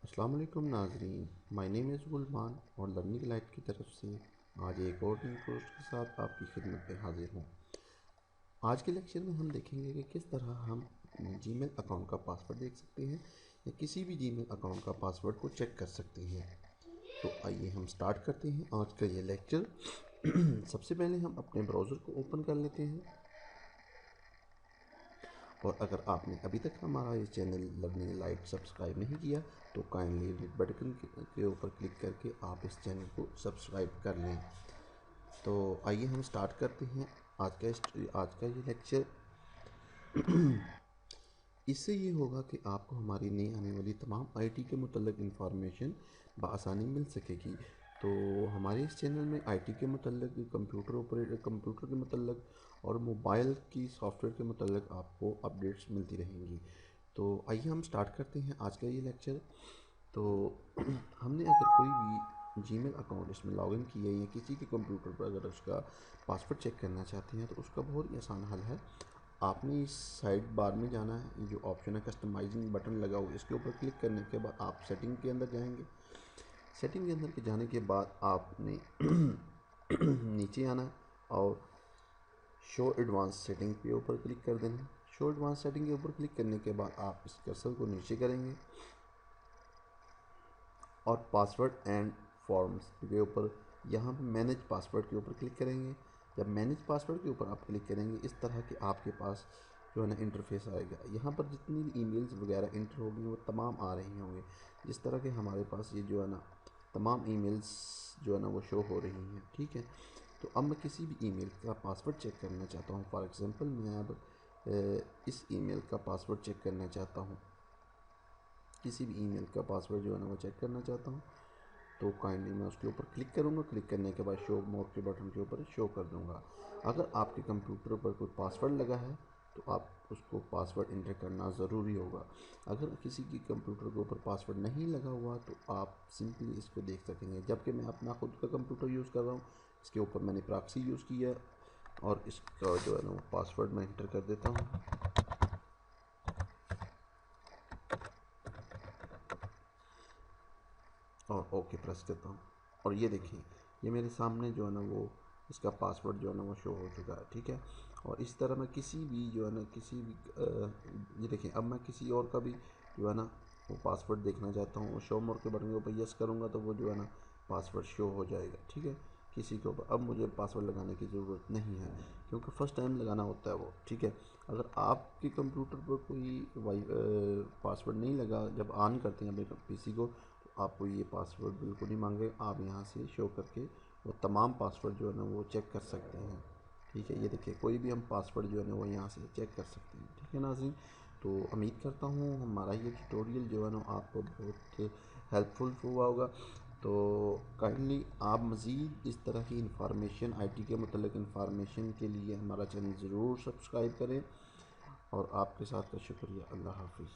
السلام علیکم ناظرین، مائی نیم از غلمان اور لرننگ لائٹ کی طرف سے آج ایک اور نئی پوسٹ کے ساتھ آپ کی خدمت میں حاضر ہوں۔ آج کے لیکچر میں ہم دیکھیں گے کہ کس طرح ہم جی میل اکاؤنٹ کا پاسورڈ دیکھ سکتے ہیں یا کسی بھی جی میل اکاؤنٹ کا پاسورڈ کو چیک کر سکتے ہیں۔ تو آئیے ہم سٹارٹ کرتے ہیں آج کا یہ لیکچر۔ سب سے پہلے ہم اپنے براؤزر کو اوپن کر لیتے ہیں، اور اگر آپ نے ابھی تک ہمارا یہ چینل لرننگ لائٹ سبسکرائب نہیں کیا تو کائنڈلی ریڈ بٹن کے اوپر کلک کر کے آپ اس چینل کو سبسکرائب کر لیں۔ تو آئیے ہم سٹارٹ کرتے ہیں آج کا یہ لیکچر۔ اس سے یہ ہوگا کہ آپ کو ہماری نئی آنے والی تمام آئی ٹی کے متعلق انفارمیشن بآسانی مل سکے گی۔ تو ہمارے اس چینل میں آئی ٹی کے متعلق، کمپیوٹر کے متعلق اور موبائل کی سافٹ ویئر کے متعلق آپ کو اپڈیٹس ملتی رہیں گی۔ تو آئیے ہم سٹارٹ کرتے ہیں آج کا یہ لیکچر۔ تو ہم نے اگر کوئی بھی جی میل اکاؤنٹ اس میں لاگ ان کیا ہے یا کسی کے کمپیوٹر پر اگر اس کا پاسورڈ چیک کرنا چاہتے ہیں تو اس کا بہت ہی آسان حل ہے۔ آپ نے اس سائڈ بار میں جانا ہے، جو آپشن ہے کسٹمائزنگ بٹن لگا ہوا، اس کے اوپر کلک کرنے کے بعد آپ سیٹنگ کے اندر جائیں گے۔ سیٹنگ کے اندر جانے کے بعد آپ نے نیچے آنا اور شو ایڈوانس سیٹنگ کے اوپر کلک کر دینا۔ شو ایڈوانس سیٹنگ کے اوپر کلک کرنے کے بعد آپ اس کرسر کو نیچے کریں گے اور پاسورڈ اینڈ فارمز کے اوپر یہاں پہ مینیج پاسورڈ کے اوپر کلک کریں گے۔ جب مینیج پاسورڈ کے اوپر آپ کلک کریں گے، اس طرح کے آپ کے پاس جو ہے نا انٹرفیس آئے گا۔ یہاں پر جتنی بھی ای میلز وغیرہ انٹر ہوگی وہ تمام آ رہی ہوں گے، جس طرح کہ ہمارے پاس یہ جو ہے نا تمام ای میلز جو ہے نا وہ شو ہو رہی ہیں، ٹھیک ہے۔ تو اب میں کسی بھی ای میل کا پاسورڈ چیک کرنا چاہتا ہوں۔ فار ایگزامپل میں اب اس ای میل کا پاسورڈ چیک کرنا چاہتا ہوں، کسی بھی ای میل کا پاسورڈ جو ہے نا وہ چیک کرنا چاہتا ہوں، تو کائنڈلی میں اس کے اوپر کلک کروں گا۔ کلک کرنے کے بعد شو مور کے بٹن کے اوپر شو کر دوں گا۔ اگر آپ کے کمپیوٹر پر کوئی پاسورڈ لگا ہے تو آپ اس کو پاسورڈ انٹر کرنا ضروری ہوگا۔ اگر کسی کی کمپیوٹر کے اوپر پاسورڈ نہیں لگا ہوا تو آپ سمپلی اس کو دیکھ سکیں گے۔ جبکہ میں اپنا خود کا کمپیوٹر یوز کر رہا ہوں، اس کے اوپر میں نے پراکسی یوز کیا ہے اور اس کا جو ہے نا وہ پاسورڈ میں انٹر کر دیتا ہوں اور اوکے پریس کرتا ہوں، اور یہ دیکھیں یہ میرے سامنے جو ہے نا وہ اس کا پاسورڈ جو ہے نا وہ شو ہو چکا ہے، ٹھیک ہے۔ اور اس طرح میں کسی بھی جو ہے نا یہ دیکھیں اب میں کسی اور کا بھی جو ہے نا وہ پاسورڈ دیکھنا چاہتا ہوں، شو مور کے بٹن کے اوپر یس کروں گا تو وہ جو ہے نا پاسورڈ شو ہو جائے گا، ٹھیک ہے۔ کسی کے اوپر اب مجھے پاسورڈ لگانے کی ضرورت نہیں ہے کیونکہ فرسٹ ٹائم لگانا ہوتا ہے وہ، ٹھیک ہے۔ اگر آپ کے کمپیوٹر پر کوئی پاسورڈ نہیں لگا، جب آن کرتے ہیں اپنے پی سی کو تو آپ کو یہ پاسورڈ بالکل نہیں مانگے، آپ یہاں سے شو کر کے وہ تمام پاسورڈ جو ہے نا وہ چیک کر سکتے ہیں، ٹھیک ہے۔ یہ دیکھیں کوئی بھی ہم پاسورڈ جو ہے نا وہ یہاں سے چیک کر سکتے ہیں، ٹھیک ہے ناظرین۔ تو امید کرتا ہوں ہمارا یہ ٹیوٹوریل جو ہے نا آپ کو بہت ہیلپ فل ہوا ہوگا۔ تو کائنڈلی آپ مزید اس طرح کی انفارمیشن، آئی ٹی کے متعلق انفارمیشن کے لیے ہمارا چینل ضرور سبسکرائب کریں، اور آپ کے ساتھ کا شکریہ۔ اللہ حافظ۔